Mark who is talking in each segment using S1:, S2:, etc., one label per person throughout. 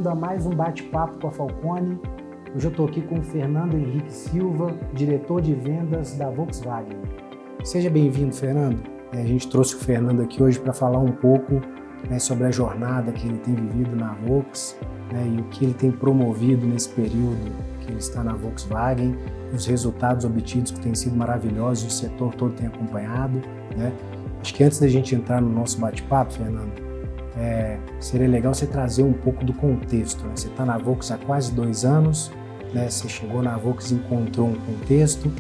S1: bem-vindo a mais um bate-papo com a Falcone. Hoje eu estou aqui com o Fernando Henrique Silva, diretor de vendas da Volkswagen. Seja bem-vindo, Fernando. A gente trouxe o Fernando aqui hoje para falar um pouco sobre a jornada que ele tem vivido na Volks, e o que ele tem promovido nesse período que ele está na Volkswagen, os resultados obtidos que têm sido maravilhosos e o setor todo tem acompanhado. Acho que antes da gente entrar no nosso bate-papo, Fernando, seria legal você trazer um pouco do contexto. Você está na Volks há quase 2 anos, você chegou na Volks e encontrou um contexto,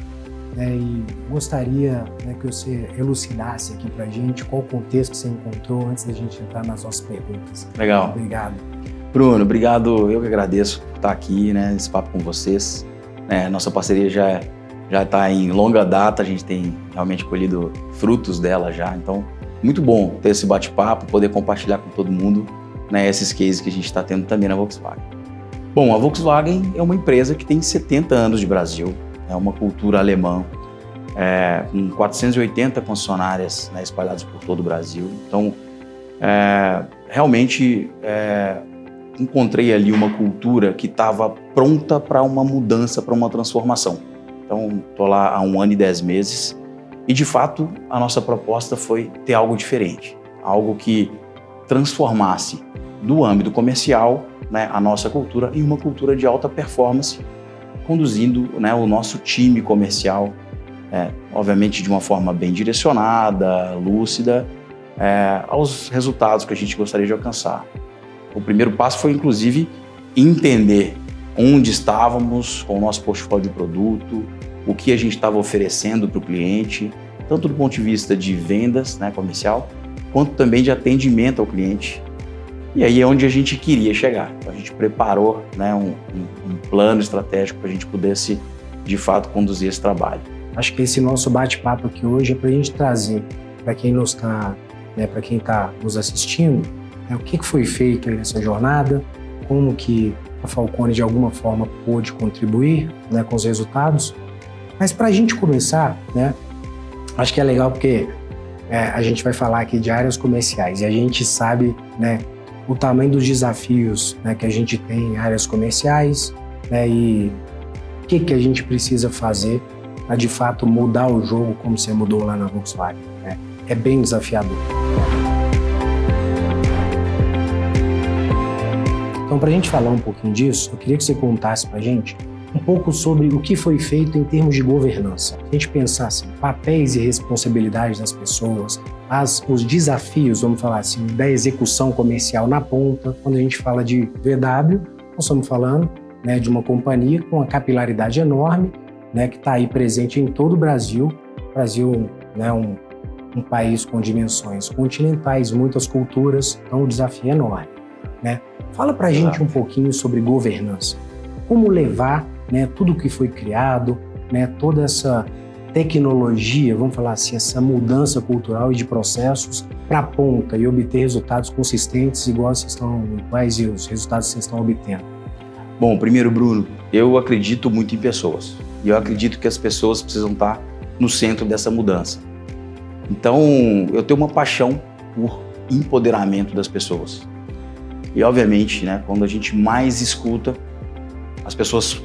S1: e gostaria que você elucidasse aqui para a gente qual o contexto que você encontrou antes da gente entrar nas nossas perguntas.
S2: Legal.
S1: Obrigado.
S2: Bruno, obrigado. Eu que agradeço por estar aqui, nesse papo com vocês. Nossa parceria já está em longa data, a gente tem realmente colhido frutos dela já, então muito bom ter esse bate-papo, poder compartilhar com todo mundo esses cases que a gente está tendo também na Volkswagen. Bom, a Volkswagen é uma empresa que tem 70 anos de Brasil, é uma cultura alemã, com 480 concessionárias espalhadas por todo o Brasil. Então, realmente encontrei ali uma cultura que estava pronta para uma mudança, para uma transformação. Então, estou lá há 1 ano e 10 meses. E, de fato, a nossa proposta foi ter algo diferente, algo que transformasse do âmbito comercial a nossa cultura em uma cultura de alta performance, conduzindo o nosso time comercial, obviamente de uma forma bem direcionada, lúcida, aos resultados que a gente gostaria de alcançar. O primeiro passo foi, inclusive, entender onde estávamos com o nosso portfólio de produto, o que a gente estava oferecendo para o cliente, tanto do ponto de vista de vendas comercial, quanto também de atendimento ao cliente. E aí é onde a gente queria chegar. Então, a gente preparou um plano estratégico para a gente pudesse, de fato, conduzir esse trabalho.
S1: Acho que esse nosso bate-papo aqui hoje é para a gente trazer para quem está nos assistindo, o que foi feito nessa jornada, como que a Falcone de alguma forma pôde contribuir com os resultados. Mas para a gente começar, acho que é legal porque a gente vai falar aqui de áreas comerciais e a gente sabe o tamanho dos desafios que a gente tem em áreas comerciais, e o que a gente precisa fazer para de fato mudar o jogo como você mudou lá na Volkswagen. É bem desafiador. Então, para a gente falar um pouquinho disso, eu queria que você contasse para a gente um pouco sobre o que foi feito em termos de governança. A gente pensar assim, papéis e responsabilidades das pessoas, os desafios, vamos falar assim, da execução comercial na ponta. Quando a gente fala de VW, nós estamos falando de uma companhia com uma capilaridade enorme, que está aí presente em todo o Brasil. O Brasil um país com dimensões continentais, muitas culturas, então o desafio é enorme. Fala para a gente um pouquinho sobre governança. Como levar tudo que foi criado, toda essa tecnologia, vamos falar assim, essa mudança cultural e de processos para a ponta e obter resultados consistentes iguais os resultados que vocês estão obtendo.
S2: Bom, primeiro, Bruno, eu acredito muito em pessoas. E eu acredito que as pessoas precisam estar no centro dessa mudança. Então, eu tenho uma paixão por empoderamento das pessoas. E, obviamente, quando a gente mais escuta, as pessoas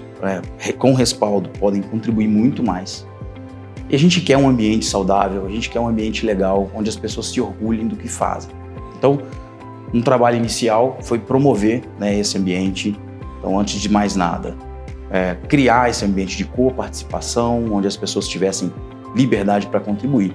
S2: com respaldo podem contribuir muito mais. E a gente quer um ambiente saudável, a gente quer um ambiente legal, onde as pessoas se orgulhem do que fazem. Então, um trabalho inicial foi promover esse ambiente. Então, antes de mais nada, criar esse ambiente de coparticipação, onde as pessoas tivessem liberdade para contribuir.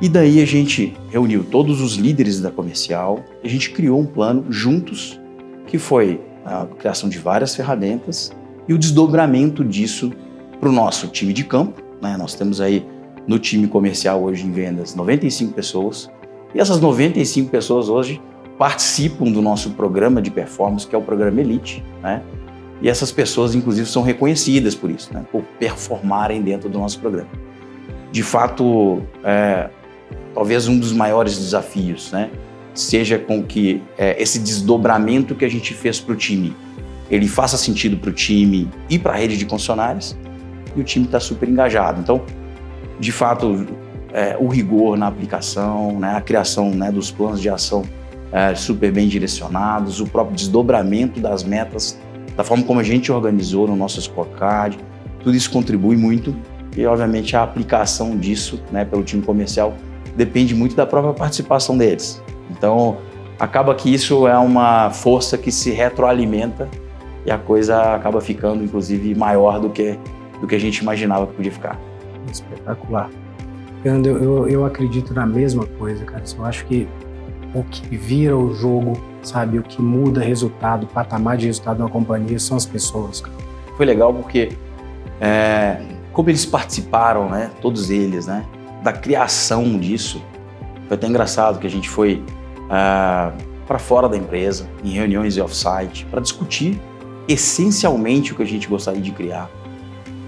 S2: E daí a gente reuniu todos os líderes da comercial e a gente criou um plano juntos, que foi a criação de várias ferramentas e o desdobramento disso para o nosso time de campo. Nós temos aí no time comercial hoje em vendas 95 pessoas e essas 95 pessoas hoje participam do nosso programa de performance, que é o programa Elite, E essas pessoas, inclusive, são reconhecidas por isso, por performarem dentro do nosso programa. De fato, talvez um dos maiores desafios, seja com que esse desdobramento que a gente fez para o time, ele faça sentido para o time e para a rede de concessionários, e o time está super engajado. Então, de fato, o rigor na aplicação, a criação dos planos de ação super bem direcionados, o próprio desdobramento das metas, da forma como a gente organizou no nosso scorecard, tudo isso contribui muito e, obviamente, a aplicação disso, né, pelo time comercial depende muito da própria participação deles. Então, acaba que isso é uma força que se retroalimenta e a coisa acaba ficando, inclusive, maior do que a gente imaginava que podia ficar.
S1: Espetacular. Fernando, eu acredito na mesma coisa, cara. Eu acho que o que vira o jogo, sabe, o que muda resultado, o patamar de resultado de uma companhia são as pessoas, cara.
S2: Foi legal porque, como eles participaram, né, todos eles, né, da criação disso, foi até engraçado que a gente foi para fora da empresa, em reuniões e off-site, para discutir essencialmente o que a gente gostaria de criar.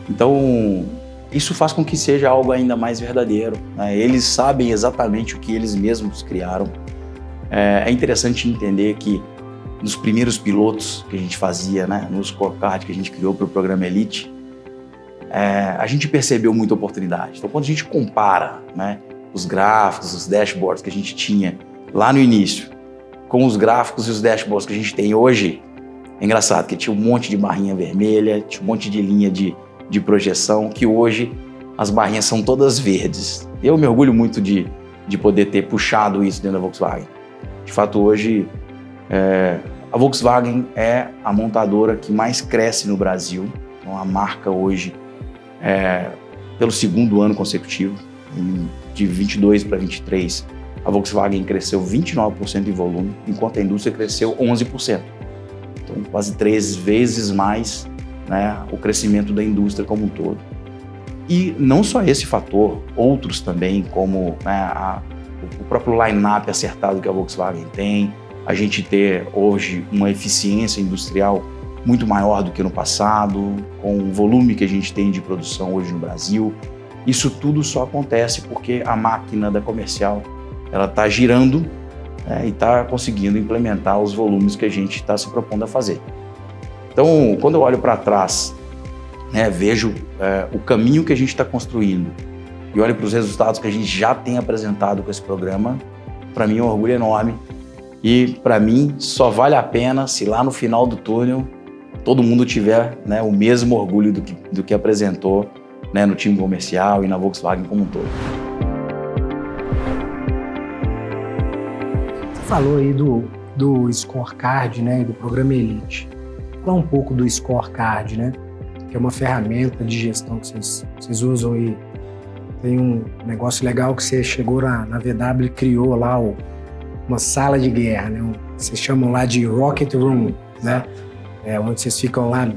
S2: Então, isso faz com que seja algo ainda mais verdadeiro, né? Eles sabem exatamente o que eles mesmos criaram. É interessante entender que nos primeiros pilotos que a gente fazia, né, no scorecard que a gente criou para o programa Elite, a gente percebeu muita oportunidade. Então, quando a gente compara, né, os gráficos, os dashboards que a gente tinha lá no início, com os gráficos e os dashboards que a gente tem hoje, é engraçado que tinha um monte de barrinha vermelha, tinha um monte de linha de projeção, que hoje as barrinhas são todas verdes. Eu me orgulho muito de poder ter puxado isso dentro da Volkswagen. De fato, hoje, a Volkswagen é a montadora que mais cresce no Brasil. Então, a marca hoje, pelo segundo ano consecutivo, de 22 para 23, a Volkswagen cresceu 29% em volume, enquanto a indústria cresceu 11%. Então, quase 3 vezes mais, né, o crescimento da indústria como um todo. E não só esse fator, outros também, como, né, o próprio line-up acertado que a Volkswagen tem, a gente ter hoje uma eficiência industrial muito maior do que no passado, com o volume que a gente tem de produção hoje no Brasil. Isso tudo só acontece porque a máquina da comercial ela está girando, né, e está conseguindo implementar os volumes que a gente está se propondo a fazer. Então, quando eu olho para trás, né, vejo o caminho que a gente está construindo e olho para os resultados que a gente já tem apresentado com esse programa, para mim é um orgulho enorme e para mim só vale a pena se lá no final do túnel todo mundo tiver, né, o mesmo orgulho do que apresentou, né, no time comercial e na Volkswagen como um todo.
S1: Você falou aí do scorecard, né, e do programa Elite. Falar um pouco do scorecard, né, que é uma ferramenta de gestão que vocês usam e tem um negócio legal que você chegou na VW e criou lá uma sala de guerra, né, vocês chamam lá de Rocket Room, né, onde vocês ficam lá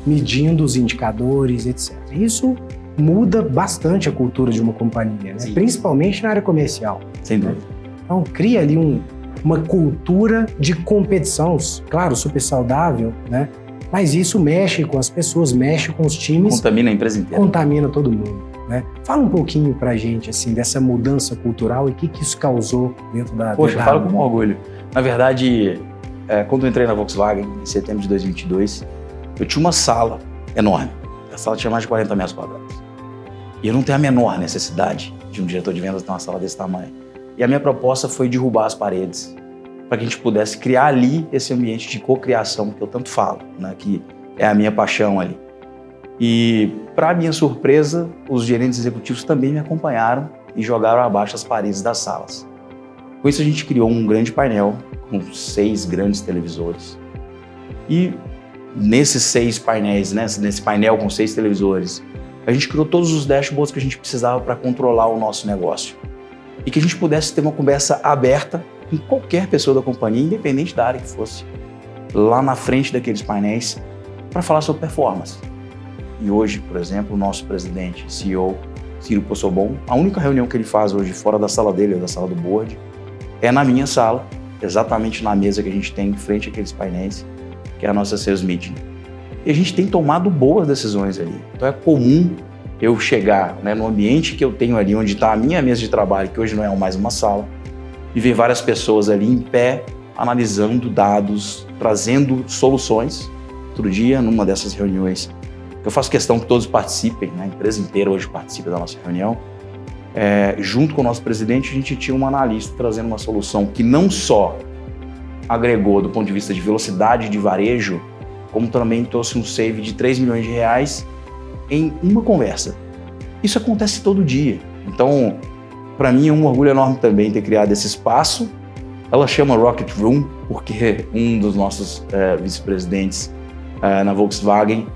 S1: medindo os indicadores, etc. Isso muda bastante a cultura de uma companhia, né? Principalmente na área comercial.
S2: Sem dúvida.
S1: Então, cria ali uma cultura de competição, claro, super saudável, né? Mas isso mexe com as pessoas, mexe com os times.
S2: Contamina a empresa inteira.
S1: Contamina todo mundo, né? Fala um pouquinho pra gente, assim, dessa mudança cultural e o que isso causou dentro da...
S2: Poxa, eu falo com orgulho. Na verdade, quando eu entrei na Volkswagen, em setembro de 2022, eu tinha uma sala enorme. A sala tinha mais de 40 metros quadrados. E eu não tenho a menor necessidade de um diretor de vendas ter uma sala desse tamanho. E a minha proposta foi derrubar as paredes para que a gente pudesse criar ali esse ambiente de cocriação que eu tanto falo, né, que é a minha paixão ali. E, para minha surpresa, os gerentes executivos também me acompanharam e jogaram abaixo as paredes das salas. Com isso, a gente criou um grande painel com 6 grandes televisores. E nesses 6 painéis, né, nesse painel com 6 televisores, a gente criou todos os dashboards que a gente precisava para controlar o nosso negócio. E que a gente pudesse ter uma conversa aberta com qualquer pessoa da companhia, independente da área que fosse, lá na frente daqueles painéis, para falar sobre performance. E hoje, por exemplo, o nosso presidente, CEO, Ciro Possobon, a única reunião que ele faz hoje fora da sala dele, ou da sala do board, é na minha sala, exatamente na mesa que a gente tem em frente àqueles painéis, que é a nossa sales meeting. E a gente tem tomado boas decisões ali. Então é comum eu chegar, né, no ambiente que eu tenho ali, onde está a minha mesa de trabalho, que hoje não é mais uma sala, e ver várias pessoas ali em pé, analisando dados, trazendo soluções. Outro dia, numa dessas reuniões, eu faço questão que todos participem, né, a empresa inteira hoje participa da nossa reunião, junto com o nosso presidente, a gente tinha uma analista trazendo uma solução que não só agregou do ponto de vista de velocidade de varejo, como também trouxe um save de 3 milhões de reais em uma conversa. Isso acontece todo dia. Então, para mim é um orgulho enorme também ter criado esse espaço. Ela chama Rocket Room porque um dos nossos vice-presidentes na Volkswagen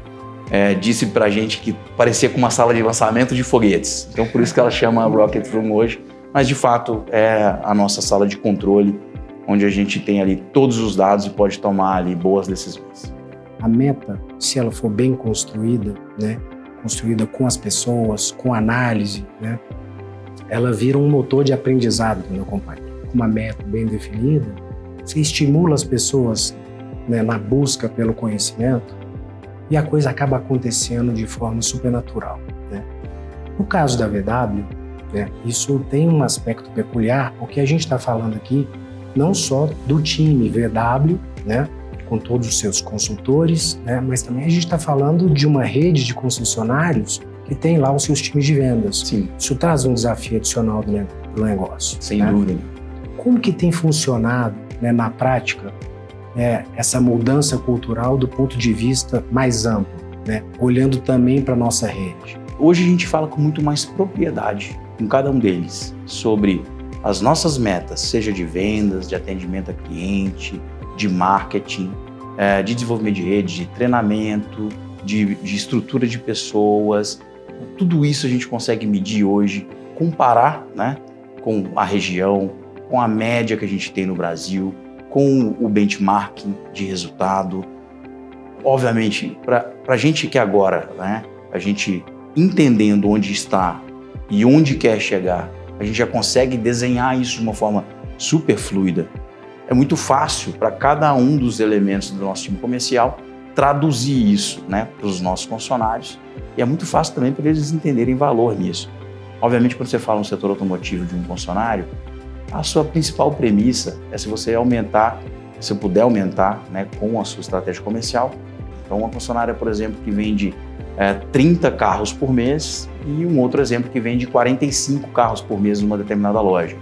S2: disse pra gente que parecia com uma sala de lançamento de foguetes. Então, por isso que ela chama Rocket Room hoje. Mas, de fato, é a nossa sala de controle, onde a gente tem ali todos os dados e pode tomar ali boas decisões.
S1: A meta, se ela for bem construída, né, construída com as pessoas, com análise, né, ela vira um motor de aprendizado na companhia. Com uma meta bem definida, você estimula as pessoas, né, na busca pelo conhecimento e a coisa acaba acontecendo de forma supernatural, né? No caso da VW, né, isso tem um aspecto peculiar, porque a gente está falando aqui não só do time VW, né, com todos os seus consultores, né, mas também a gente está falando de uma rede de concessionários que tem lá os seus times de vendas.
S2: Sim.
S1: Isso traz um desafio adicional do negócio.
S2: Sem
S1: né?
S2: dúvida.
S1: Como que tem funcionado, né, na prática essa mudança cultural do ponto de vista mais amplo, né, olhando também para a nossa rede?
S2: Hoje a gente fala com muito mais propriedade com cada um deles sobre as nossas metas, seja de vendas, de atendimento a cliente, de marketing, de desenvolvimento de rede, de treinamento, de estrutura de pessoas. Tudo isso a gente consegue medir hoje, comparar, né, com a região, com a média que a gente tem no Brasil, com o benchmarking de resultado. Obviamente, para a gente que agora, né, a gente entendendo onde está e onde quer chegar, a gente já consegue desenhar isso de uma forma super fluida. É muito fácil para cada um dos elementos do nosso time comercial traduzir isso, né, para os nossos funcionários, e é muito fácil também para eles entenderem valor nisso. Obviamente, quando você fala no setor automotivo de um funcionário, a sua principal premissa é se você aumentar, se puder aumentar, né, com a sua estratégia comercial. Então, uma funcionária, por exemplo, que vende 30 carros por mês e um outro exemplo que vende 45 carros por mês numa determinada loja.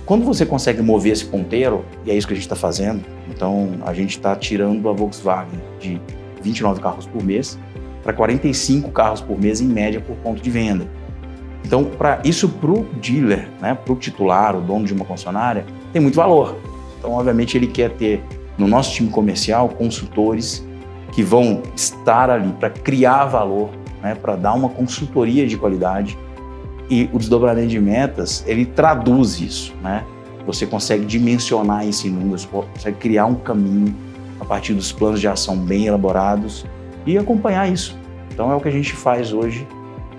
S2: Quando você consegue mover esse ponteiro, e é isso que a gente está fazendo, então a gente está tirando a Volkswagen de 29 carros por mês para 45 carros por mês em média por ponto de venda. Então, isso para o dealer, né, para o titular, o dono de uma concessionária, tem muito valor. Então, obviamente, ele quer ter no nosso time comercial consultores que vão estar ali para criar valor, né, para dar uma consultoria de qualidade. E o desdobramento de metas, ele traduz isso, né? Você consegue dimensionar isso em números, consegue criar um caminho a partir dos planos de ação bem elaborados e acompanhar isso. Então é o que a gente faz hoje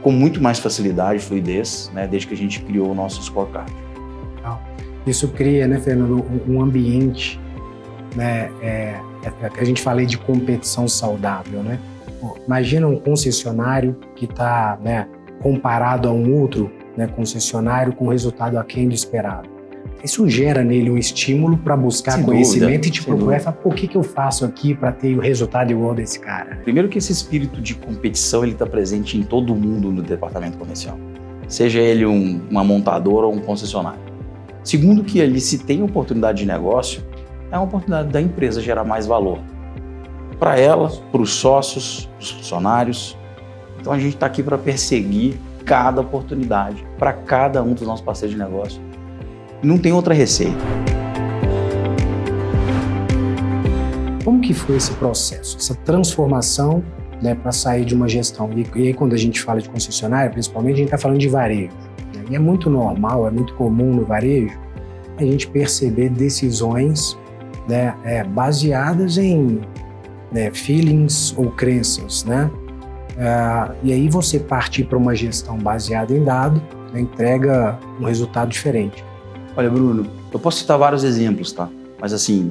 S2: com muito mais facilidade e fluidez, né, desde que a gente criou o nosso scorecard.
S1: Isso cria, né, Fernando, um ambiente, né, a gente fala aí de competição saudável, né? Imagina um concessionário que está, né, comparado a um outro, né, concessionário com resultado aquém do esperado. Isso gera nele um estímulo para buscar
S2: sem
S1: conhecimento
S2: dúvida,
S1: e te procurar e falar, por que eu faço aqui para ter o resultado igual desse cara?
S2: Primeiro que esse espírito de competição ele está presente em todo mundo no departamento comercial, seja ele uma montadora ou um concessionário. Segundo que ali se tem oportunidade de negócio, é uma oportunidade da empresa gerar mais valor para ela, para os sócios, para os funcionários. Então a gente está aqui para perseguir cada oportunidade para cada um dos nossos parceiros de negócio. Não tem outra receita.
S1: Como que foi esse processo, essa transformação, né, para sair de uma gestão? E aí quando a gente fala de concessionária, principalmente, a gente está falando de varejo. Né? E é muito normal, é muito comum no varejo a gente perceber decisões, né, baseadas em, né, feelings ou crenças, né? E aí você partir para uma gestão baseada em dado, né, entrega um resultado diferente.
S2: Olha, Bruno, eu posso citar vários exemplos, tá? Mas assim,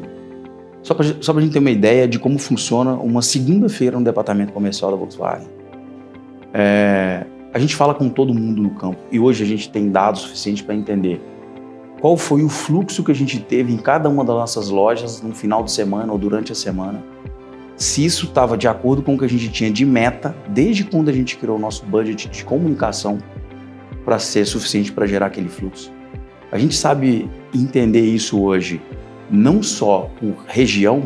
S2: só pra gente ter uma ideia de como funciona uma segunda-feira no departamento comercial da Volkswagen. A gente fala com todo mundo no campo e hoje a gente tem dados suficientes para entender qual foi o fluxo que a gente teve em cada uma das nossas lojas no final de semana ou durante a semana, se isso estava de acordo com o que a gente tinha de meta desde quando a gente criou o nosso budget de comunicação para ser suficiente para gerar aquele fluxo. A gente sabe entender isso hoje não só por região,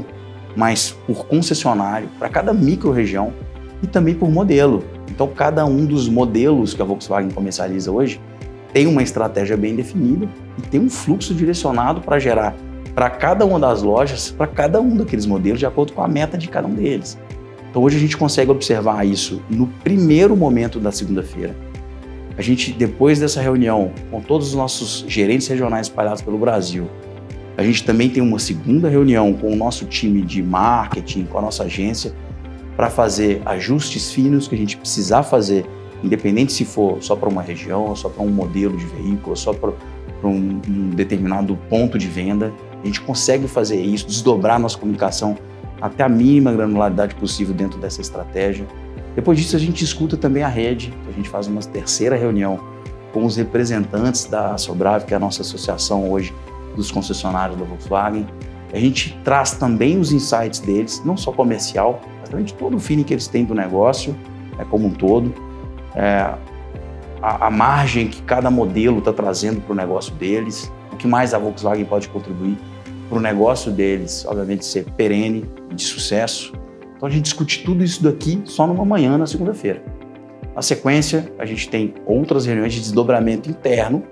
S2: mas por concessionário, para cada micro-região e também por modelo. Então, cada um dos modelos que a Volkswagen comercializa hoje tem uma estratégia bem definida e tem um fluxo direcionado para gerar para cada uma das lojas, para cada um daqueles modelos, de acordo com a meta de cada um deles. Então, hoje a gente consegue observar isso no primeiro momento da segunda-feira. A gente, depois dessa reunião com todos os nossos gerentes regionais espalhados pelo Brasil, a gente também tem uma segunda reunião com o nosso time de marketing, com a nossa agência, para fazer ajustes finos que a gente precisar fazer, independente se for só para uma região, ou só para um modelo de veículo, ou só para um determinado ponto de venda. A gente consegue fazer isso, desdobrar nossa comunicação até a mínima granularidade possível dentro dessa estratégia. Depois disso, a gente escuta também a rede, a gente faz uma terceira reunião com os representantes da Sobrave, que é a nossa associação hoje dos concessionários da Volkswagen. A gente traz também os insights deles, não só comercial, mas também de todo o feeling que eles têm do negócio, como um todo. A margem que cada modelo está trazendo para o negócio deles, o que mais a Volkswagen pode contribuir para o negócio deles, obviamente ser perene, de sucesso. Então a gente discute tudo isso daqui só numa manhã, na segunda-feira. Na sequência, a gente tem outras reuniões de desdobramento interno,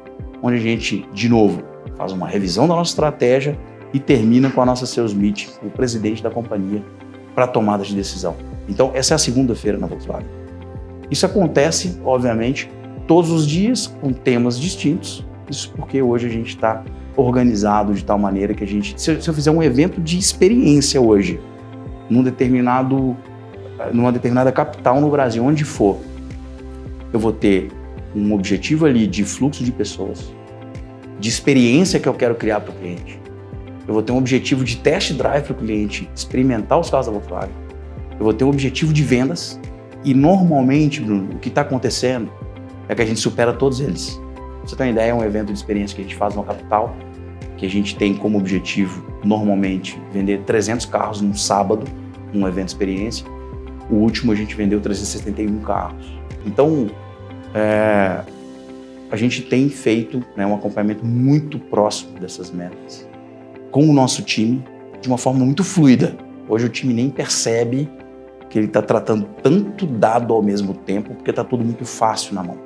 S2: onde a gente, de novo, faz uma revisão da nossa estratégia e termina com a nossa sales meeting, com o presidente da companhia, para tomada de decisão. Então, essa é a segunda-feira na Volkswagen. Isso acontece, obviamente, todos os dias, com temas distintos. Isso porque hoje a gente está organizado de tal maneira que a gente... Se eu fizer um evento de experiência hoje, numa determinada capital no Brasil, onde for, eu vou ter um objetivo ali de fluxo de pessoas, de experiência que eu quero criar para o cliente. Eu vou ter um objetivo de test drive para o cliente, experimentar os carros da Volkswagen. Eu vou ter um objetivo de vendas e normalmente, Bruno, o que está acontecendo é que a gente supera todos eles. Pra você ter uma ideia, é um evento de experiência que a gente faz numa capital, que a gente tem como objetivo, normalmente, vender 300 carros num sábado, num evento de experiência. O último a gente vendeu 371 carros. Então, a gente tem feito um acompanhamento muito próximo dessas metas, com o nosso time, de uma forma muito fluida. Hoje o time nem percebe que ele está tratando tanto dado ao mesmo tempo, porque está tudo muito fácil na mão.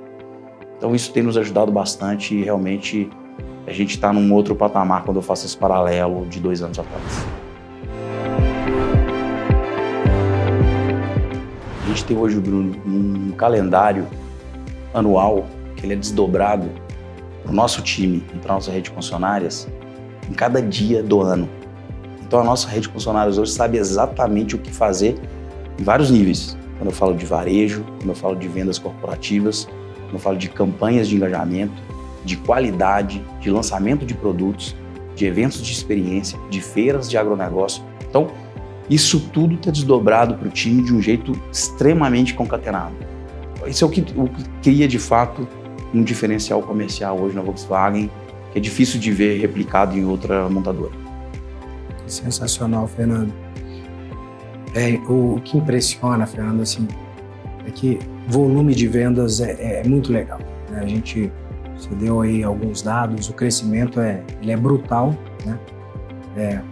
S2: Então isso tem nos ajudado bastante e realmente a gente está num outro patamar quando eu faço esse paralelo de 2 anos atrás. A gente tem hoje, Bruno, um calendário anual que ele é desdobrado para o nosso time e para a nossa rede de concessionárias em cada dia do ano. Então a nossa rede de concessionárias hoje sabe exatamente o que fazer em vários níveis. Quando eu falo de varejo, quando eu falo de vendas corporativas, quando eu falo de campanhas de engajamento, de qualidade, de lançamento de produtos, de eventos de experiência, de feiras de agronegócio. Então, isso tudo está desdobrado para o time de um jeito extremamente concatenado. Isso é o que cria, de fato, um diferencial comercial hoje na Volkswagen, que é difícil de ver replicado em outra montadora.
S1: Sensacional, Fernando. O que impressiona, Fernando, assim, é que volume de vendas é muito legal, né? Você deu aí alguns dados, o crescimento ele é brutal, né?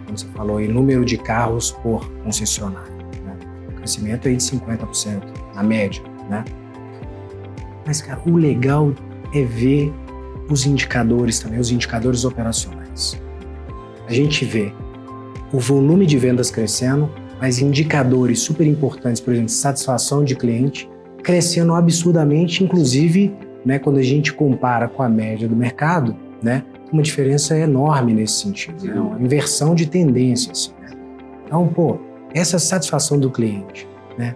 S1: Como você falou aí, número de carros por concessionário, né? O crescimento é aí de 50%, na média, né? Mas, cara, o legal é ver os indicadores também, os indicadores operacionais. A gente vê o volume de vendas crescendo, mas indicadores super importantes, por exemplo, satisfação de cliente, crescendo absurdamente, inclusive, né, quando a gente compara com a média do mercado, né, uma diferença enorme nesse sentido, né, uma inversão de tendência. Assim, né? Então, essa satisfação do cliente, né,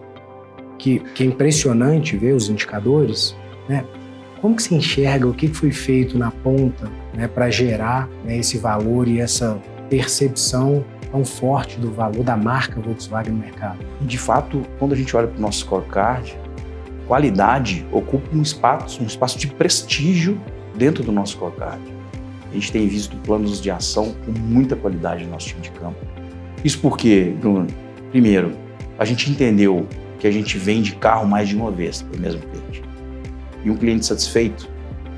S1: que é impressionante ver os indicadores, né, como que você enxerga o que foi feito na ponta, né, para gerar, né, esse valor e essa percepção tão forte do valor da marca Volkswagen no mercado?
S2: De fato, quando a gente olha para o nosso scorecard, qualidade ocupa um espaço de prestígio dentro do nosso scorecard. A gente tem visto planos de ação com muita qualidade no nosso time de campo. Isso porque, Bruno, primeiro, a gente entendeu que a gente vende carro mais de uma vez para o mesmo cliente. E um cliente satisfeito,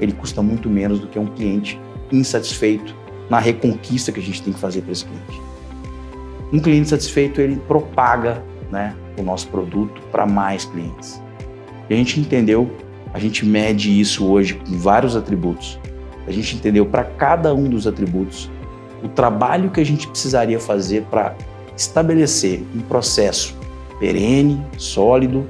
S2: ele custa muito menos do que um cliente insatisfeito na reconquista que a gente tem que fazer para esse cliente. Um cliente satisfeito, ele propaga, né, o nosso produto para mais clientes. E a gente entendeu, a gente mede isso hoje com vários atributos. A gente entendeu para cada um dos atributos o trabalho que a gente precisaria fazer para estabelecer um processo perene, sólido,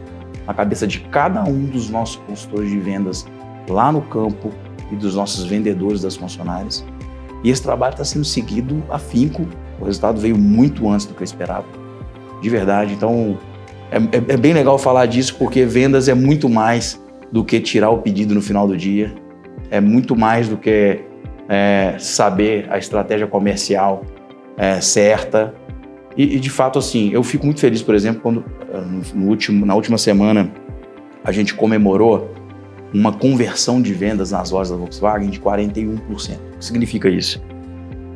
S2: na cabeça de cada um dos nossos consultores de vendas lá no campo e dos nossos vendedores das concessionárias. E esse trabalho está sendo seguido afinco. O resultado veio muito antes do que eu esperava, de verdade. Então, é bem legal falar disso, porque vendas é muito mais do que tirar o pedido no final do dia, é muito mais do que saber a estratégia comercial certa. E, de fato, assim, eu fico muito feliz, por exemplo, quando na última semana a gente comemorou uma conversão de vendas nas lojas da Volkswagen de 41%. O que significa isso?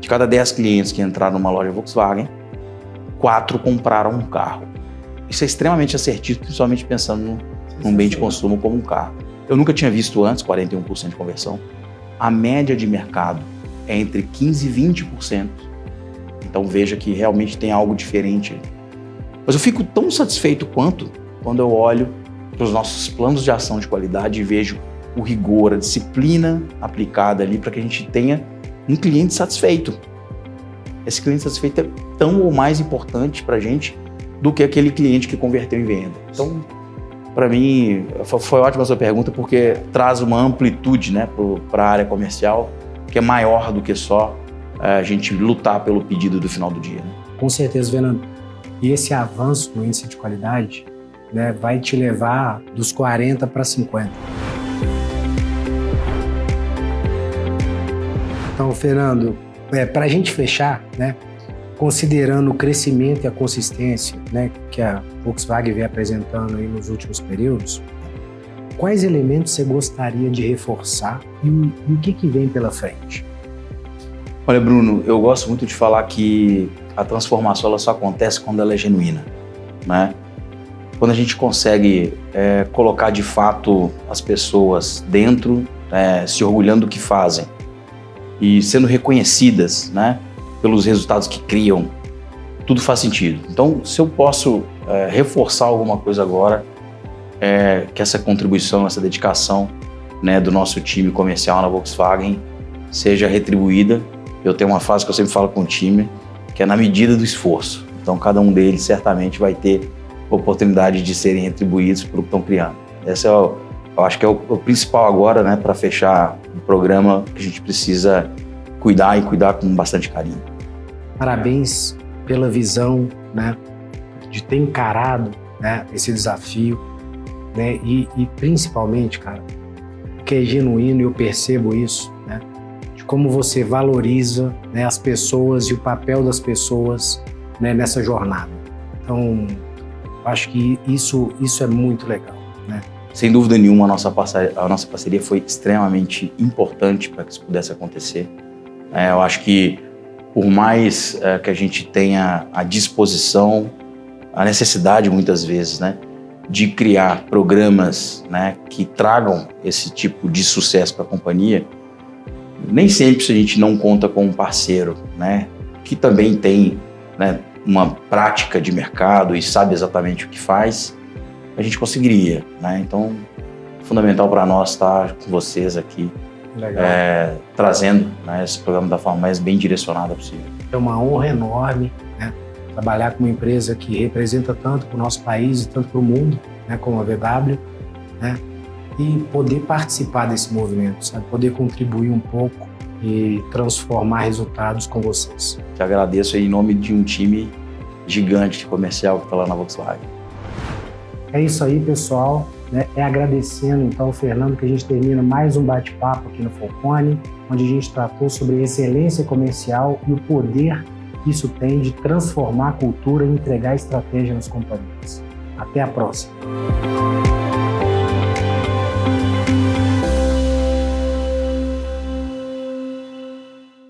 S2: De cada 10 clientes que entraram numa loja Volkswagen, 4 compraram um carro. Isso é extremamente assertivo, principalmente pensando num bem de consumo como um carro. Eu nunca tinha visto antes 41% de conversão. A média de mercado é entre 15% e 20%. Então veja que realmente tem algo diferente. Mas eu fico tão satisfeito quanto quando eu olho para os nossos planos de ação de qualidade e vejo o rigor, a disciplina aplicada ali para que a gente tenha um cliente satisfeito. Esse cliente satisfeito é tão ou mais importante para a gente do que aquele cliente que converteu em venda. Então, para mim, foi ótima a sua pergunta, porque traz uma amplitude, né, para a área comercial que é maior do que só a gente lutar pelo pedido do final do dia. Né?
S1: Com certeza, Fernando. E esse avanço no índice de qualidade, né, vai te levar dos 40 para 50. Então, Fernando, para a gente fechar, né, considerando o crescimento e a consistência, né, que a Volkswagen vem apresentando aí nos últimos períodos, quais elementos você gostaria de reforçar e o que vem pela frente?
S2: Olha, Bruno, eu gosto muito de falar que a transformação ela só acontece quando ela é genuína, né? Quando a gente consegue colocar de fato as pessoas dentro, se orgulhando do que fazem e sendo reconhecidas, né, pelos resultados que criam, tudo faz sentido. Então, se eu posso reforçar alguma coisa agora, que essa contribuição, essa dedicação, né, do nosso time comercial na Volkswagen seja retribuída. Eu tenho uma frase que eu sempre falo com o time, que é na medida do esforço. Então, cada um deles certamente vai ter oportunidade de serem retribuídos pelo que estão criando. Esse eu acho que é o principal agora, né, para fechar o programa, que a gente precisa cuidar e cuidar com bastante carinho.
S1: Parabéns pela visão, né, de ter encarado, né, esse desafio, né, e principalmente, cara, o que é genuíno, e eu percebo isso, né, de como você valoriza, né, as pessoas e o papel das pessoas, né, nessa jornada. Então, acho que isso é muito legal, né?
S2: Sem dúvida nenhuma, a nossa parceria foi extremamente importante para que isso pudesse acontecer. Eu acho que, por mais que a gente tenha a disposição, a necessidade, muitas vezes, né, de criar programas, né, que tragam esse tipo de sucesso para a companhia, nem sempre, se a gente não conta com um parceiro, né, que também tem, né, uma prática de mercado e sabe exatamente o que faz, a gente conseguiria, né? Então, fundamental para nós estar com vocês aqui, trazendo, né, esse programa da forma mais bem direcionada possível.
S1: É uma honra enorme, né, trabalhar com uma empresa que representa tanto para o nosso país e tanto para o mundo, né, como a VW, né, e poder participar desse movimento, sabe? Poder contribuir um pouco e transformar resultados com vocês.
S2: Te agradeço em nome de um time gigante comercial que está lá na Volkswagen.
S1: É isso aí, pessoal. Né? Agradecendo então ao Fernando que a gente termina mais um bate-papo aqui no Falcone, onde a gente tratou sobre excelência comercial e o poder que isso tem de transformar a cultura e entregar estratégia nas companhias. Até a próxima.